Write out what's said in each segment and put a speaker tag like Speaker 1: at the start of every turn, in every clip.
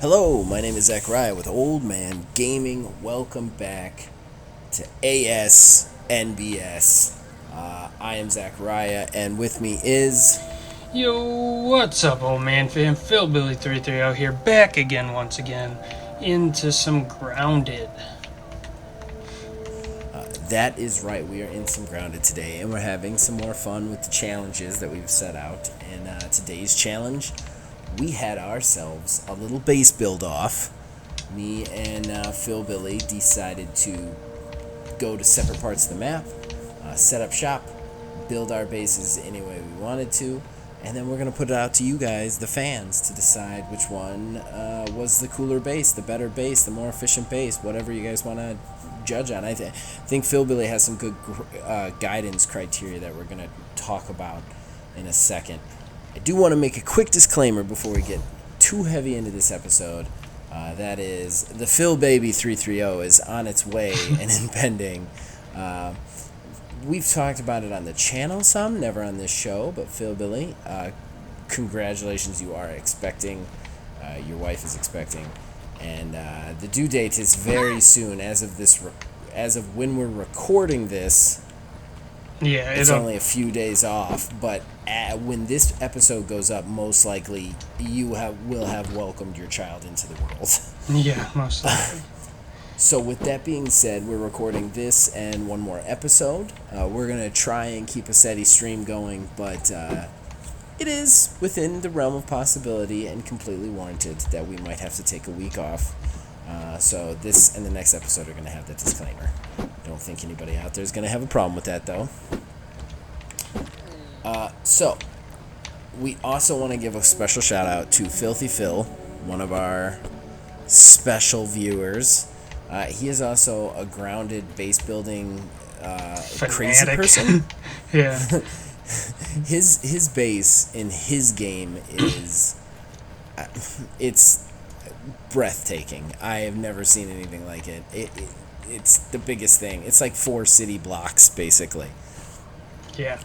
Speaker 1: Hello, my name is Zachariah with Old Man Gaming. Welcome back to ASNBS. I am Zachariah, and with me is...
Speaker 2: Yo, what's up, old man fam? Phil Billy 330 here, back again once again into some Grounded.
Speaker 1: That is right, we are in some Grounded today, and we're having some more fun with the challenges that we've set out. And today's challenge, we had ourselves a little base build off. Me and Phil Billy decided to go to separate parts of the map, set up shop, build our bases any way we wanted to, and then we're going to put it out to you guys, the fans, to decide which one was the cooler base, the better base, the more efficient base, whatever you guys want to judge on. I think Phil Billy has some good guidance criteria that we're going to talk about in a second. I do want to make a quick disclaimer before we get too heavy into this episode. That is, the Phil Baby 330 is on its way and impending. We've talked about it on the channel some, never on this show, but Phil Billy, congratulations, you are expecting, your wife is expecting, and the due date is very soon. As of when we're recording this,
Speaker 2: Yeah,
Speaker 1: it's only a few days off, but when this episode goes up, most likely you will have welcomed your child into the world.
Speaker 2: Yeah, most likely.
Speaker 1: So with that being said, we're recording this and one more episode. We're going to try and keep a steady stream going, but it is within the realm of possibility and completely warranted that we might have to take a week off. So this and the next episode are going to have that disclaimer. Don't think anybody out there is going to have a problem with that, though. So we also want to give a special shout out to Filthy Phil, one of our special viewers. He is also a Grounded base building crazy person.
Speaker 2: Yeah.
Speaker 1: His base in his game is it's breathtaking. I have never seen anything like it. It's the biggest thing. It's like 4 city blocks basically.
Speaker 2: Yeah.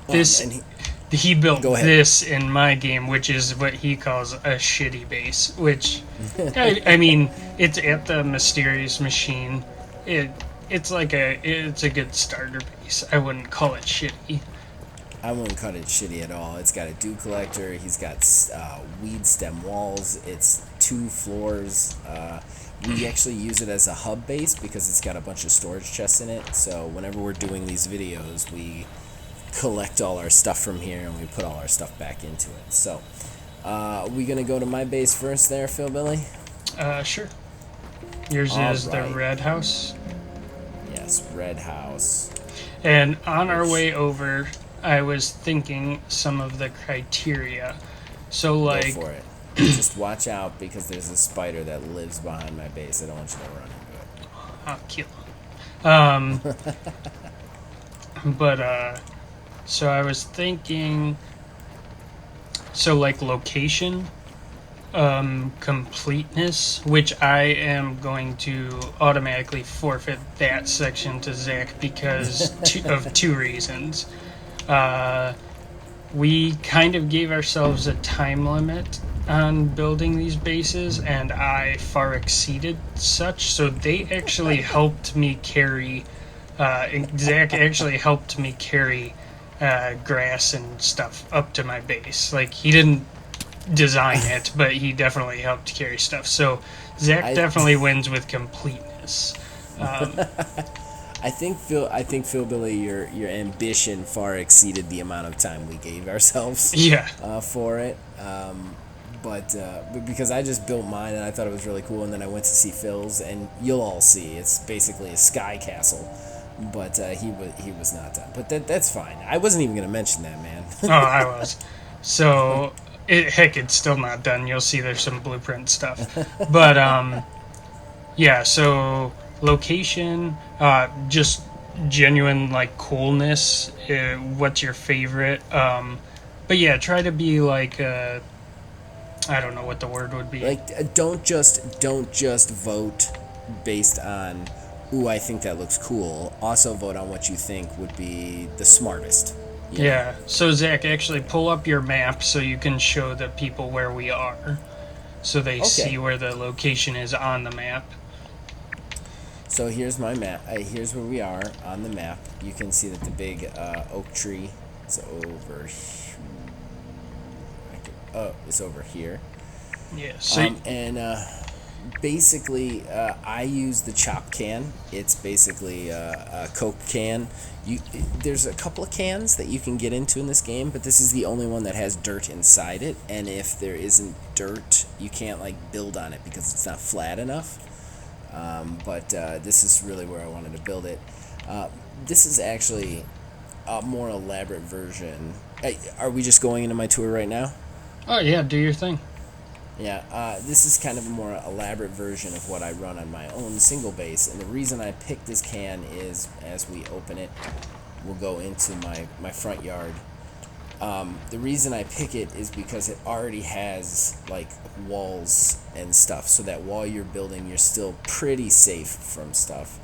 Speaker 2: He built this in my game, which is what he calls a shitty base, which I mean, it's at the Mysterious Machine. It's a good starter base. I wouldn't call it shitty.
Speaker 1: I wouldn't call it shitty at all. It's got a dew collector. He's got weed stem walls. It's 2 floors. We actually use it as a hub base because it's got a bunch of storage chests in it. So whenever we're doing these videos, we collect all our stuff from here and we put all our stuff back into it. So, we gonna go to my base first there, Phil Billy?
Speaker 2: Sure. Yours is the Red House?
Speaker 1: Yes, Red House.
Speaker 2: And on our way over, I was thinking some of the criteria. So, like...
Speaker 1: Go for it. Just watch out because there's a spider that lives behind my base. I don't want you to run into it.
Speaker 2: I'll kill him. But, so I was thinking, so like location, completeness, which I am going to automatically forfeit that section to Zach because of 2 reasons. We kind of gave ourselves a time limit on building these bases, and I far exceeded such, so they actually helped me carry, Zach actually helped me carry grass and stuff up to my base. Like, he didn't design it, but he definitely helped carry stuff. So Zach definitely wins with completeness.
Speaker 1: I think Phil Billy, your ambition far exceeded the amount of time we gave ourselves.
Speaker 2: Yeah.
Speaker 1: For it. But because I just built mine and I thought it was really cool, and then I went to see Phil's, and you'll all see it's basically a sky castle. But he was not done. But that's fine. I wasn't even going to mention that, man.
Speaker 2: Oh, I was. So, it's still not done. You'll see there's some blueprint stuff. But, yeah, so location, just genuine, like, coolness. What's your favorite? But, yeah, try to be, like, I don't know what the word would be.
Speaker 1: Like, don't just vote based on... ooh, I think that looks cool. Also vote on what you think would be the smartest.
Speaker 2: Yeah. So, Zach, actually pull up your map so you can show the people where we are. so they
Speaker 1: Okay.
Speaker 2: see where the location is on the map.
Speaker 1: So here's my map. Here's where we are on the map. You can see that the big oak tree is over. Oh, it's over here.
Speaker 2: Yeah. So
Speaker 1: And basically, I use the chop can. It's basically a Coke can. There's a couple of cans that you can get into in this game, but this is the only one that has dirt inside it. And if there isn't dirt, you can't like build on it because it's not flat enough. But this is really where I wanted to build it. This is actually a more elaborate version. Are we just going into my tour right now?
Speaker 2: oh yeah, do your thing.
Speaker 1: Yeah, this is kind of a more elaborate version of what I run on my own single base. And the reason I picked this can is, as we open it, we'll go into my front yard. The reason I pick it is because it already has like walls and stuff, so that while you're building, you're still pretty safe from stuff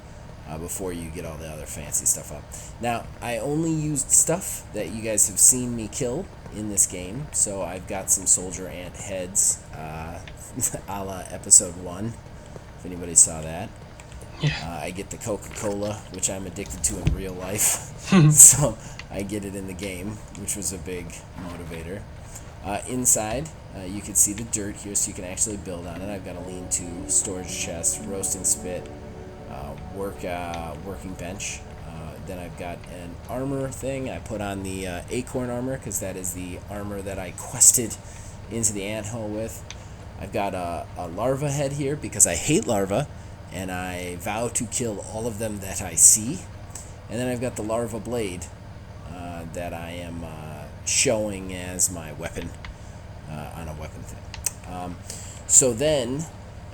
Speaker 1: before you get all the other fancy stuff up. Now, I only used stuff that you guys have seen me kill in this game, so I've got some soldier ant heads, a la episode 1, if anybody saw that.
Speaker 2: Yeah.
Speaker 1: I get the Coca-Cola, which I'm addicted to in real life, so I get it in the game, which was a big motivator. Inside, you can see the dirt here, so you can actually build on it. I've got a lean-to, storage chest, roasting spit, working bench. Then I've got an armor thing. I put on the acorn armor because that is the armor that I quested into the anthole with. I've got a larva head here because I hate larvae, and I vow to kill all of them that I see. And then I've got the larva blade that I am showing as my weapon on a weapon thing. So then,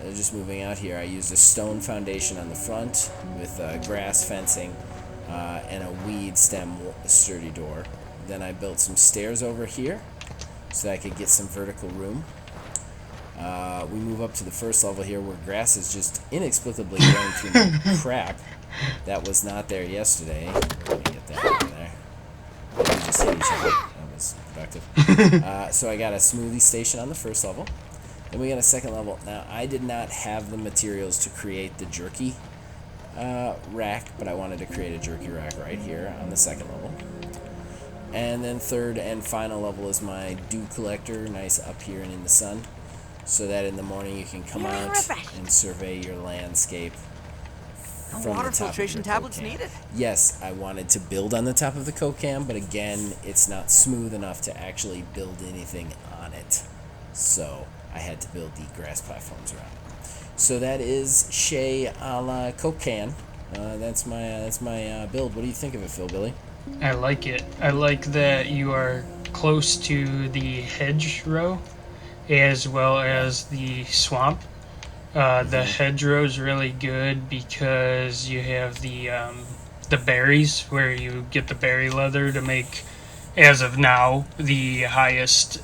Speaker 1: just moving out here, I used a stone foundation on the front with grass fencing and a weed stem sturdy door. Then I built some stairs over here so that I could get some vertical room. We move up to the first level here where grass is just inexplicably growing through my crap that was not there yesterday. Let me get that over there. We just hit each other. That was productive. So I got a smoothie station on the first level. Then we got a second level. Now, I did not have the materials to create the jerky rack, but I wanted to create a jerky rack right here on the second level. And then third and final level is my dew collector, nice up here and in the sun, so that in the morning you can come out and survey your landscape from
Speaker 3: Water
Speaker 1: the top
Speaker 3: filtration
Speaker 1: of your
Speaker 3: tablets
Speaker 1: Coke can.
Speaker 3: needed.
Speaker 1: Yes, I wanted to build on the top of the Coke can, but again, it's not smooth enough to actually build anything on it. So I had to build the grass platforms around it. So that is Shea a la Coke can. That's my build. What do you think of it, Phil Billy?
Speaker 2: I like it. I like that you are close to the hedgerow as well as the swamp. The hedgerow is really good because you have the berries where you get the berry leather to make, as of now, the highest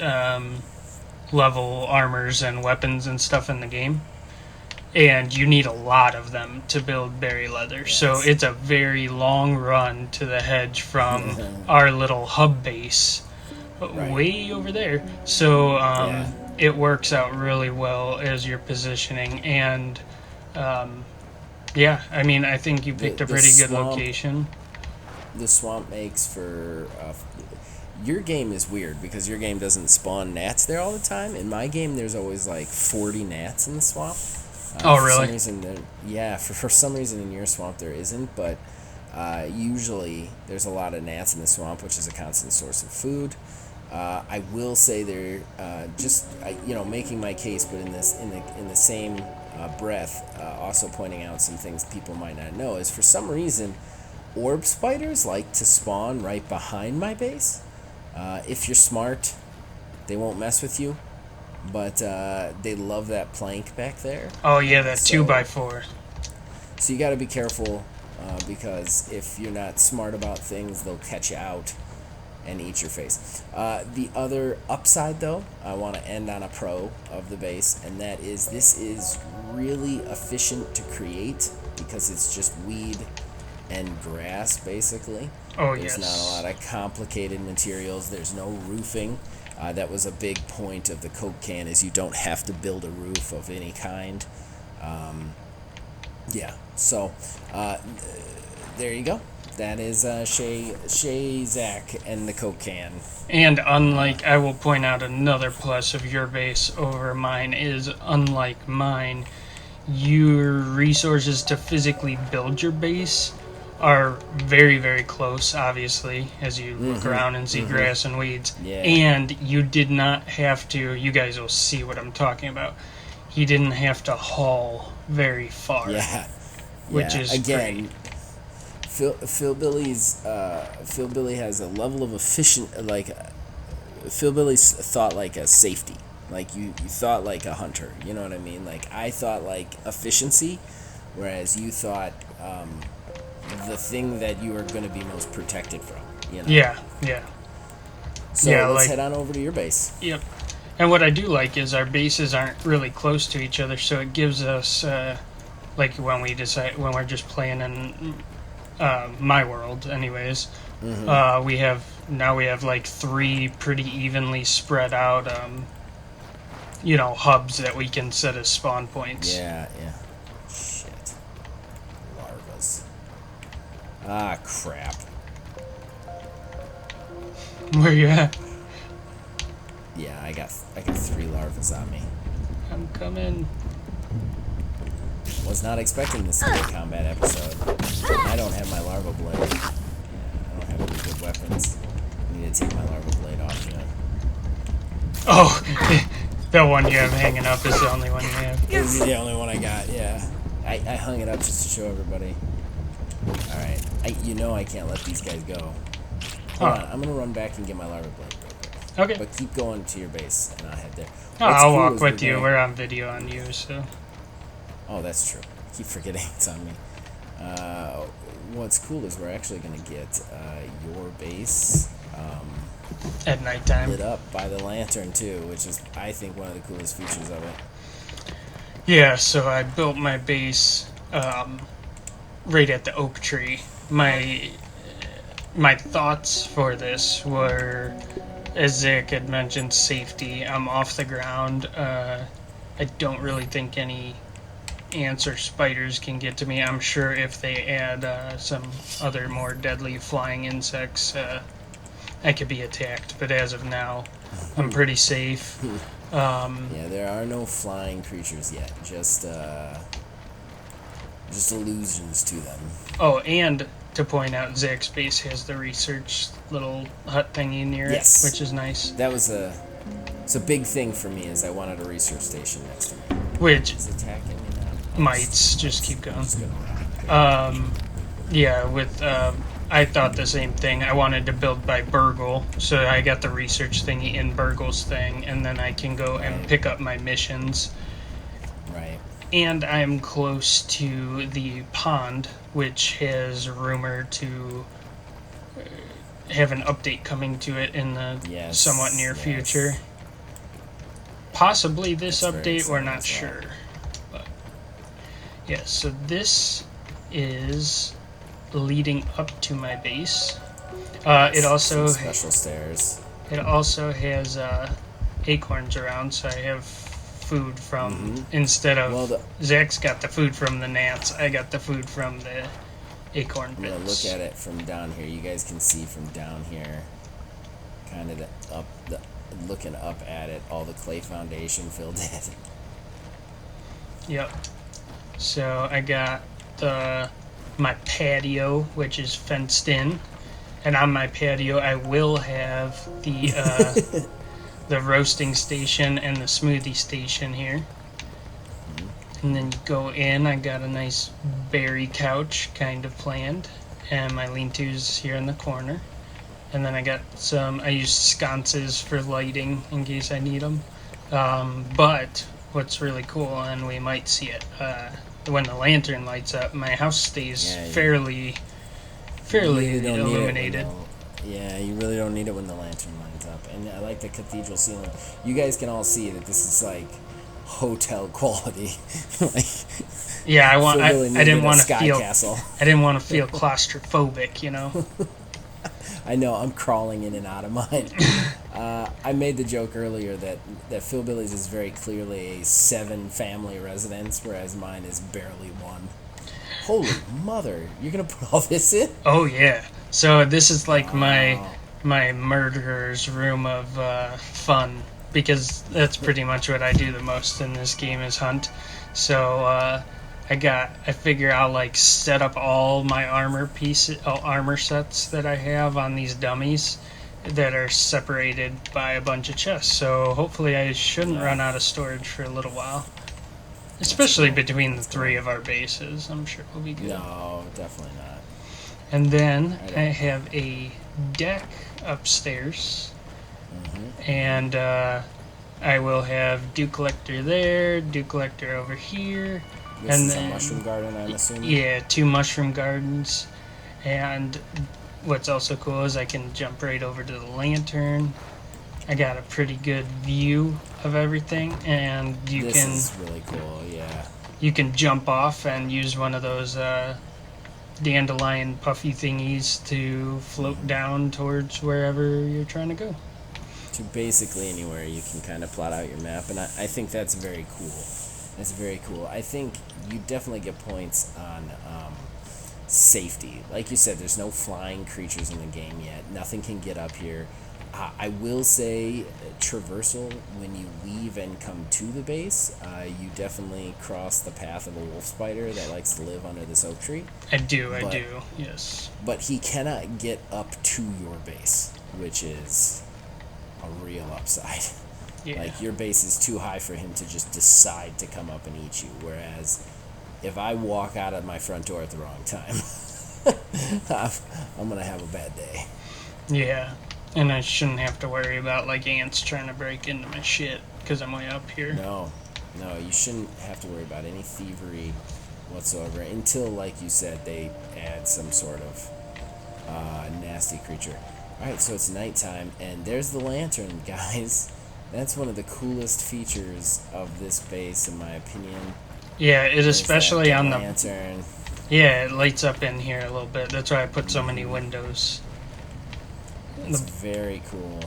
Speaker 2: level armors and weapons and stuff in the game. And you need a lot of them to build berry leather.
Speaker 1: Yes.
Speaker 2: So it's a very long run to the hedge from our little hub base
Speaker 1: Right.
Speaker 2: way over there. So
Speaker 1: Yeah.
Speaker 2: it works out really well as you're positioning. And yeah, I mean, I think you picked a
Speaker 1: The
Speaker 2: pretty good
Speaker 1: swamp-
Speaker 2: location.
Speaker 1: The swamp makes for your game is weird because your game doesn't spawn gnats there all the time. In my game, there's always like 40 gnats in the swamp.
Speaker 2: Oh,
Speaker 1: For
Speaker 2: really?
Speaker 1: some reason, for some reason in your swamp there isn't, but usually there's a lot of gnats in the swamp, which is a constant source of food. I will say they're making my case, but in the same breath, also pointing out some things people might not know is for some reason, orb spiders like to spawn right behind my base. If you're smart, they won't mess with you, but they love that plank back there.
Speaker 2: Oh, yeah, that
Speaker 1: So-
Speaker 2: 2x4.
Speaker 1: So you got to be careful because if you're not smart about things, they'll catch you out and eat your face. The other upside, though, I want to end on a pro of the base, and that is this is really efficient to create because it's just weed and grass, basically.
Speaker 2: Oh,
Speaker 1: There's
Speaker 2: yes.
Speaker 1: not a lot of complicated materials. There's no roofing. That was a big point of the Coke can, is you don't have to build a roof of any kind. Yeah, so there you go. That is Shay, Zach, and the Coke can.
Speaker 2: And unlike, I will point out another plus of your base over mine is, unlike mine, your resources to physically build your base are very, very close, obviously, as you look around and see grass and weeds.
Speaker 1: Yeah.
Speaker 2: And you did not have to, you guys will see what I'm talking about. He didn't have to haul very far.
Speaker 1: Yeah.
Speaker 2: Which is
Speaker 1: again,
Speaker 2: great.
Speaker 1: Phil Billy has a level of Phil Billy's thought like a safety. Like you thought like a hunter. You know what I mean? Like I thought like efficiency, whereas you thought the thing that you are going to be most protected from. You know?
Speaker 2: Yeah.
Speaker 1: So
Speaker 2: Yeah,
Speaker 1: let's
Speaker 2: like-
Speaker 1: head on over to your base.
Speaker 2: Yep. And what I do like is our bases aren't really close to each other, so it gives us, like when we're just playing in my world, anyways. We have like 3 pretty evenly spread out, hubs that we can set as spawn points.
Speaker 1: Yeah. Shit. Larvas. Ah, crap.
Speaker 2: Where you at?
Speaker 1: Yeah, I got 3 larvas on me.
Speaker 2: I'm coming.
Speaker 1: Was not expecting this to be a combat episode. I don't have my larva blade. Yeah, I don't have any good weapons. I need to take my larva blade off yet.
Speaker 2: Oh, the one you have hanging up is the only one you have.
Speaker 1: This is the only one I got, yeah. I hung it up just to show everybody. Alright. I can't let these guys go. Hold on, I'm gonna run back and get my larva blade real quick.
Speaker 2: Okay.
Speaker 1: But keep going to your base, and I'll head there.
Speaker 2: I'll walk with you. We're on video on you, so.
Speaker 1: Oh, that's true. I keep forgetting it's on me. What's cool is we're actually going to get your base
Speaker 2: At nighttime.
Speaker 1: lit up by the lantern, too, which is, I think, one of the coolest features of it.
Speaker 2: Yeah, so I built my base right at the oak tree. My thoughts for this were, as Zach had mentioned, safety. I'm off the ground. I don't really think any ants or spiders can get to me. I'm sure if they add some other more deadly flying insects, I could be attacked. But as of now, I'm pretty safe.
Speaker 1: Yeah, there are no flying creatures yet. Just illusions to them.
Speaker 2: Oh, and to point out, Zach's base has the research little hut thingy near
Speaker 1: Yes.
Speaker 2: it, which is nice.
Speaker 1: That was it's a big thing for me, is I wanted a research station next to me.
Speaker 2: Which
Speaker 1: It's attacking me now.
Speaker 2: mites just keep going.
Speaker 1: Just gonna
Speaker 2: Yeah, with I thought the same thing. I wanted to build by Burgle, so I got the research thingy in Burgle's thing, and then I can go and pick up my missions.
Speaker 1: Right.
Speaker 2: And I'm close to the pond, which has rumored to have an update coming to it in the somewhat near future. Possibly this
Speaker 1: That's very
Speaker 2: update, we're not
Speaker 1: exciting as
Speaker 2: sure. But yeah, so this is leading up to my base. It also
Speaker 1: Some special stairs.
Speaker 2: has acorns around, so I have food from instead of Zach's got the food from the gnats. I got the food from the acorn
Speaker 1: I'm gonna
Speaker 2: bits.
Speaker 1: look at it from down here. You guys can see from down here, kind of looking up at it, all the clay foundation filled in.
Speaker 2: Yep. So I got my patio, which is fenced in, and on my patio I will have the the roasting station and the smoothie station here. And then you go in, I got a nice berry couch kind of planned, and my lean-tos here in the corner. And then I got I use sconces for lighting in case I need them. But what's really cool, and we might see it, when the lantern lights up, my house stays fairly illuminated.
Speaker 1: Yeah, you really don't need it when the lantern lights up. And I like the cathedral ceiling. You guys can all see that this is like hotel quality.
Speaker 2: Yeah, I didn't want to
Speaker 1: Sky
Speaker 2: feel
Speaker 1: Castle.
Speaker 2: I didn't want to feel claustrophobic, you know.
Speaker 1: I know, I'm crawling in and out of mine. I made the joke earlier that Philbilly's is very clearly a 7-family residence, whereas mine is barely one. Holy mother, you're gonna put all this in?
Speaker 2: Oh yeah. So this is like
Speaker 1: Wow.
Speaker 2: my murderer's room of fun, because that's pretty much what I do the most in this game is hunt. So I figure I'll like set up all my armor sets that I have on these dummies that are separated by a bunch of chests. So hopefully I shouldn't run out of storage for a little while. Especially
Speaker 1: cool.
Speaker 2: between the
Speaker 1: That's
Speaker 2: three
Speaker 1: cool.
Speaker 2: of our bases, I'm sure we'll be good.
Speaker 1: No, definitely not.
Speaker 2: And then
Speaker 1: I
Speaker 2: I
Speaker 1: don't.
Speaker 2: have a deck upstairs,
Speaker 1: Hmm.
Speaker 2: and I will have dew collector there, dew collector over here,
Speaker 1: This
Speaker 2: and
Speaker 1: is a
Speaker 2: then
Speaker 1: mushroom garden, I'm assuming.
Speaker 2: yeah, 2 mushroom gardens. And what's also cool is I can jump right over to the lantern. I got a pretty good view of everything, and
Speaker 1: This is really cool. Yeah.
Speaker 2: you can jump off and use one of those dandelion puffy thingies to float down towards wherever you're trying to go.
Speaker 1: To basically anywhere you can kind of plot out your map, and I think that's very cool. That's very cool. I think you definitely get points on safety. Like you said, there's no flying creatures in the game yet. Nothing can get up here. I will say, traversal, when you leave and come to the base, you definitely cross the path of a wolf spider that likes to live under this oak tree.
Speaker 2: I do,
Speaker 1: But
Speaker 2: yes.
Speaker 1: but he cannot get up to your base, which is a real upside.
Speaker 2: Yeah.
Speaker 1: Like, your base is too high for him to just decide to come up and eat you. Whereas, if I walk out of my front door at the wrong time, I'm gonna have a bad day.
Speaker 2: Yeah. And I shouldn't have to worry about like ants trying to break into my shit because I'm way up here.
Speaker 1: No, no, you shouldn't have to worry about any thievery whatsoever until, like you said, they add some sort of nasty creature. Alright, so it's nighttime, and there's the lantern, guys. That's one of the coolest features of this base, in my opinion.
Speaker 2: Yeah, it
Speaker 1: Is
Speaker 2: especially
Speaker 1: that
Speaker 2: on the
Speaker 1: lantern.
Speaker 2: yeah, it lights up in here a little bit. That's why I put so many windows.
Speaker 1: It's very cool.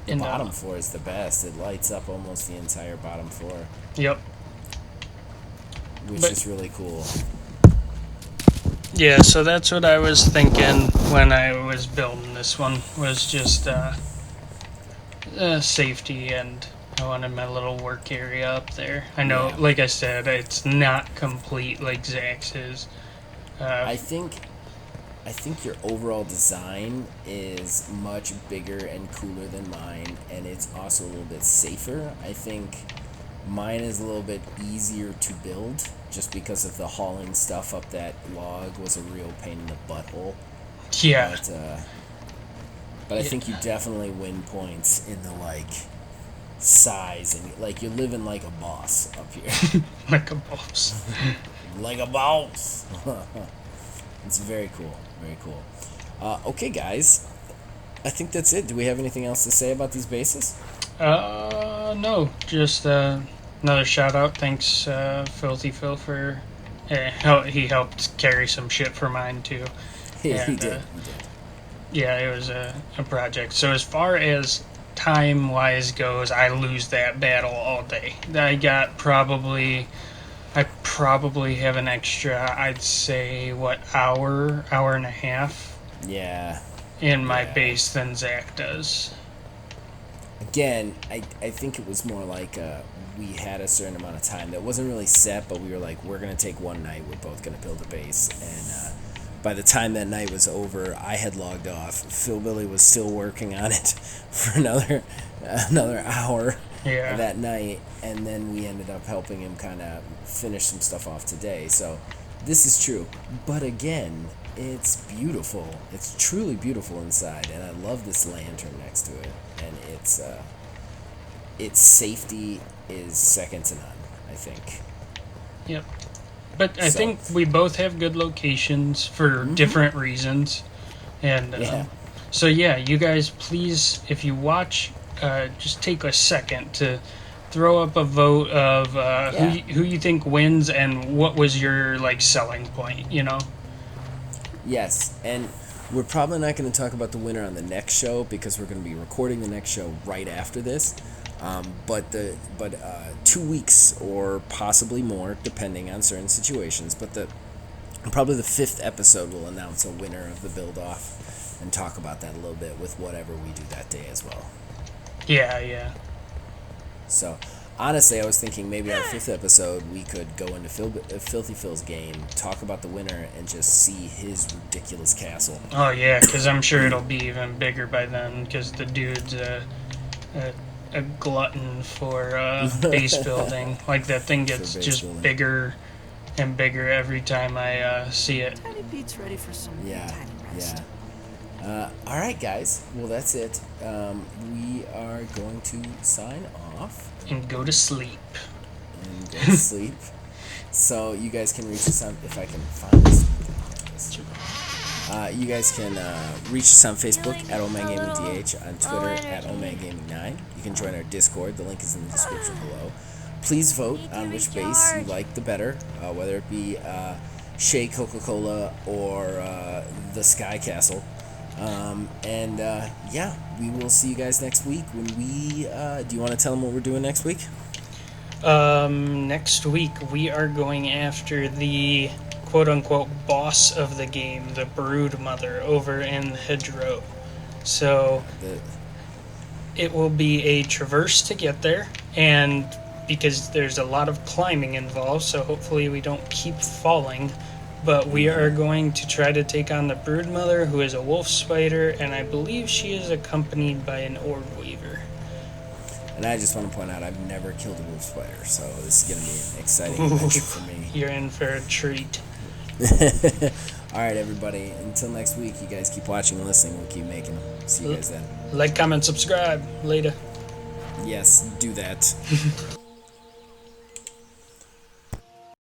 Speaker 1: The
Speaker 2: In
Speaker 1: bottom floor is the best. It lights up almost the entire bottom floor,
Speaker 2: Yep.
Speaker 1: which
Speaker 2: But-
Speaker 1: is really cool.
Speaker 2: Yeah, so that's what I was thinking when I was building this one, was just safety, and I wanted my little work area up there. I know,
Speaker 1: Yeah.
Speaker 2: like I said, it's not complete like Zach's is.
Speaker 1: I think your overall design is much bigger and cooler than mine, and it's also a little bit safer. I think mine is a little bit easier to build, just because of the hauling stuff up that log was a real pain in the butthole.
Speaker 2: Yeah.
Speaker 1: But I think you definitely win points in the like size, and like you're living like a boss up here.
Speaker 2: Like a boss.
Speaker 1: Like a boss. It's very cool. Very cool. Okay, guys. I think that's it. Do we have anything else to say about these bases?
Speaker 2: No, just another shout out. Thanks, Filthy Phil, for he helped carry some shit for mine too.
Speaker 1: He
Speaker 2: And,
Speaker 1: did.
Speaker 2: Yeah, it was a project. So as far as time wise goes, I lose that battle all day. I probably have an extra, I'd say, hour and a half
Speaker 1: Yeah.
Speaker 2: in my
Speaker 1: Yeah.
Speaker 2: base than Zach does.
Speaker 1: Again, I think it was more like we had a certain amount of time that wasn't really set, but we were like, we're going to take one night. We're both going to build a base. And by the time that night was over, I had logged off. Phil Billy was still working on it for another hour
Speaker 2: Yeah.
Speaker 1: that night, and then we ended up helping him kind of finish some stuff off today. So this is true. But again, it's beautiful. It's truly beautiful inside, and I love this lantern next to it. And its safety is second to none, I think.
Speaker 2: Yep. But I
Speaker 1: So-
Speaker 2: think we both have good locations for different reasons. And
Speaker 1: Yeah.
Speaker 2: so, yeah, you guys, please, if you watch, just take a second to throw up a vote of who you think wins and what was your like selling point, you know?
Speaker 1: Yes, and We're probably not going to talk about the winner on the next show because we're going to be recording the next show right after this. But 2 weeks or possibly more, depending on certain situations. But probably the 5th episode will announce a winner of the build off and talk about that a little bit with whatever we do that day as well.
Speaker 2: Yeah.
Speaker 1: So, honestly, I was thinking maybe our 5th episode we could go into Filthy Phil's game, talk about the winner, and just see his ridiculous castle.
Speaker 2: Oh yeah, because I'm sure it'll be even bigger by then. Because the dude's a glutton for base building. Like that thing gets just
Speaker 1: building.
Speaker 2: bigger and bigger every time I see it.
Speaker 3: Tiny Pete's ready for some tiny rest.
Speaker 1: All right, guys. Well, that's it. We are going to sign off
Speaker 2: And go to sleep.
Speaker 1: and go to sleep. So you guys can reach us on, if I can find this. You guys can reach us on Facebook at OldManGamingDH, on Twitter at OldManGaming9. You can join our Discord. The link is in the description below. Please vote on which base you like the better, whether it be Shea Coca-Cola or the Sky Castle. We will see you guys next week when we. Do you want to tell them what we're doing next week?
Speaker 2: Next week we are going after the quote-unquote boss of the game, the Brood Mother, over in Hedgerow. So it will be a traverse to get there, and because there's a lot of climbing involved, so hopefully we don't keep falling. But we are going to try to take on the Brood Mother, who is a wolf spider, and I believe she is accompanied by an orb weaver.
Speaker 1: And I just want to point out I've never killed a wolf spider, so this is going to be an exciting adventure for me.
Speaker 2: You're in for a treat.
Speaker 1: All right, everybody. Until next week, you guys keep watching and listening. We'll keep making them. See you guys then.
Speaker 2: Like, comment, subscribe. Later.
Speaker 1: Yes, do that.